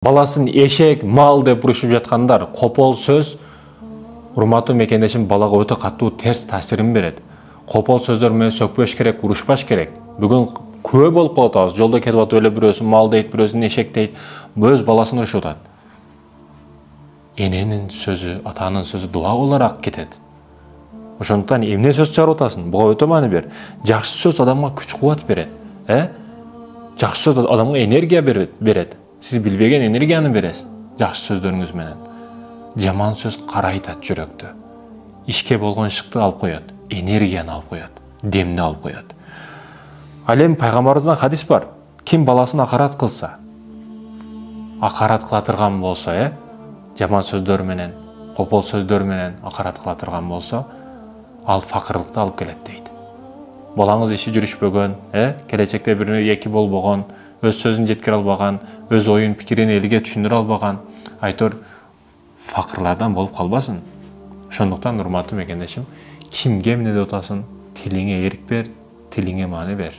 Баласын эшек, мал деп урушуп жаткандар копол сөз урматтуу мекендешим балага өтө катуу терс таасирин берет. Копол сөздөр менен сөкпөш керек, урушпаш керек. Бүгүн күбө болуп калып атабыз. Жолдо кетип атып эле бирөөсү мал дейт, бирөөсүн эшек дейт. Өз баласын урушуп атат. Эненин сөзү, атанын сөзү дуа olarak кетет. Ошондуктан эмне сөз чыгарып атасың? Буга өтө маани бер. Жакшы сөз адамга күч кубат берет. Жакшы сөз адамга энергия берет. Сиз билбеген энергияны бересиз жакшы сөздөрүңүз менен. Жаман сөз карайтат жүрөктү. Ишке болгон шыкты алып коет, энергияны алып коет, демни алып коет. Ал эми пайгамбарыбыздан хадис бар. Ким баласын акарат кылса, акарат кыла турган болсо, жаман сөздөр менен, копол сөздөр менен акарат кыла турган болсо, ал факырлыкты алып келет дейт. Балаңыз иши жүрүшпөгөн, келечекте бирине эки болбогон, өз сөзүн жеткире албаган, өз оюн пикирин элге түшүндүрө албаган, айтор факырлардан болуп калбасын. Ошондуктан урматтуу мекендешим, кимге эмне деп атасың, тилиңе эрк бер, тилиңе маани бер.